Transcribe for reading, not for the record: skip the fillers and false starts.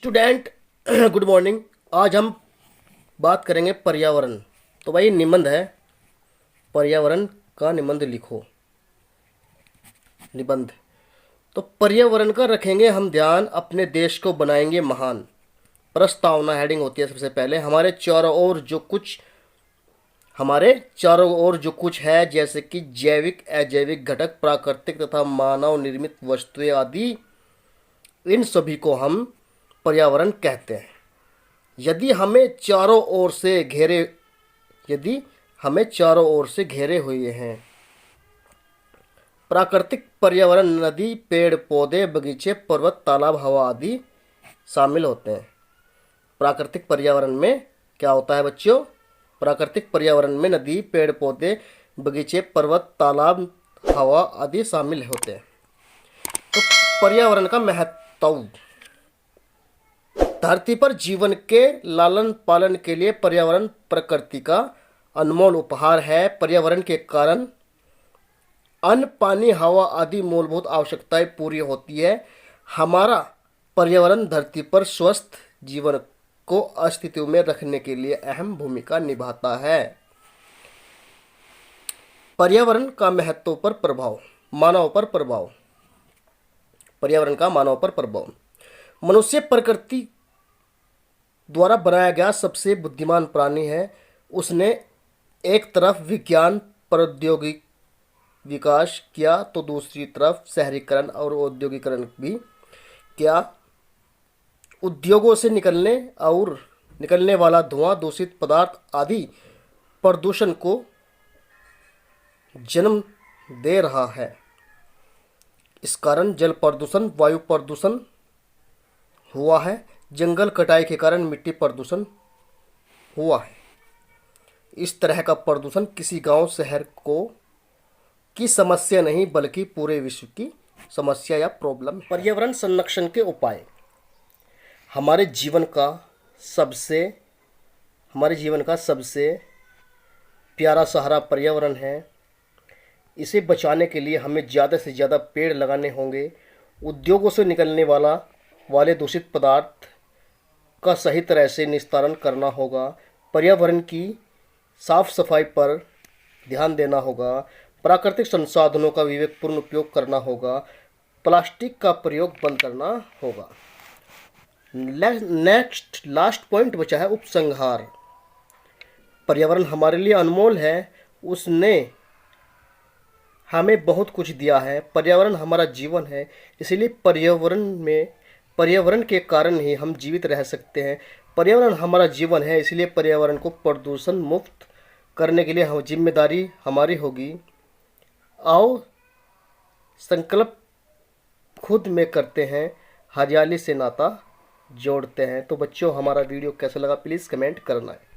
Student good morning. आज हम बात करेंगे पर्यावरण। तो भाई निबंध है, पर्यावरण का निबंध लिखो। निबंध तो पर्यावरण का रखेंगे हम ध्यान, अपने देश को बनाएंगे महान। प्रस्तावना हेडिंग होती है सबसे पहले। हमारे चारों ओर जो कुछ है, जैसे कि जैविक अजैविक घटक, प्राकृतिक तथा मानव निर्मित वस्तुएं आदि, इन सभी को हम पर्यावरण कहते हैं। यदि हमें चारों ओर से घेरे यदि हमें चारों ओर से घेरे हुए हैं। प्राकृतिक पर्यावरण नदी, पेड़ पौधे, बगीचे, पर्वत, तालाब, हवा आदि शामिल होते हैं। प्राकृतिक पर्यावरण में क्या होता है बच्चों? प्राकृतिक पर्यावरण में नदी, पेड़ पौधे, बगीचे, पर्वत, तालाब, हवा आदि शामिल होते हैं। तो पर्यावरण का महत्व। धरती पर जीवन के लालन पालन के लिए पर्यावरण प्रकृति का अनमोल उपहार है। पर्यावरण के कारण अन्न, पानी, हवा आदि मूलभूत आवश्यकताएं पूरी होती है। हमारा पर्यावरण धरती पर स्वस्थ जीवन को अस्तित्व में रखने के लिए अहम भूमिका निभाता है। पर्यावरण का महत्व पर प्रभाव। मानव पर प्रभाव। पर्यावरण का मानव पर प्रभाव। मनुष्य प्रकृति द्वारा बनाया गया सबसे बुद्धिमान प्राणी है। उसने एक तरफ विज्ञान प्रौद्योगिक विकास किया तो दूसरी तरफ शहरीकरण और औद्योगिकरण भी किया। उद्योगों से निकलने वाला धुआं, दूषित पदार्थ आदि प्रदूषण को जन्म दे रहा है। इस कारण जल प्रदूषण, वायु प्रदूषण हुआ है। जंगल कटाई के कारण मिट्टी प्रदूषण हुआ है। इस तरह का प्रदूषण किसी गांव शहर की समस्या नहीं, बल्कि पूरे विश्व की समस्या या प्रॉब्लम है। पर्यावरण संरक्षण के उपाय। हमारे जीवन का सबसे प्यारा सहारा पर्यावरण है। इसे बचाने के लिए हमें ज़्यादा से ज़्यादा पेड़ लगाने होंगे। उद्योगों से निकलने वाले दूषित पदार्थ का सही तरह से निस्तारण करना होगा। पर्यावरण की साफ सफाई पर ध्यान देना होगा। प्राकृतिक संसाधनों का विवेकपूर्ण उपयोग करना होगा। प्लास्टिक का प्रयोग बंद करना होगा। लास्ट पॉइंट बचा है उपसंहार। पर्यावरण हमारे लिए अनमोल है। उसने हमें बहुत कुछ दिया है। पर्यावरण हमारा जीवन है, इसलिए पर्यावरण के कारण ही हम जीवित रह सकते हैं। पर्यावरण हमारा जीवन है, इसलिए पर्यावरण को प्रदूषण मुक्त करने के लिए जिम्मेदारी हमारी होगी। आओ संकल्प खुद में करते हैं, हरियाली से नाता जोड़ते हैं। तो बच्चों, हमारा वीडियो कैसा लगा प्लीज़ कमेंट करना है।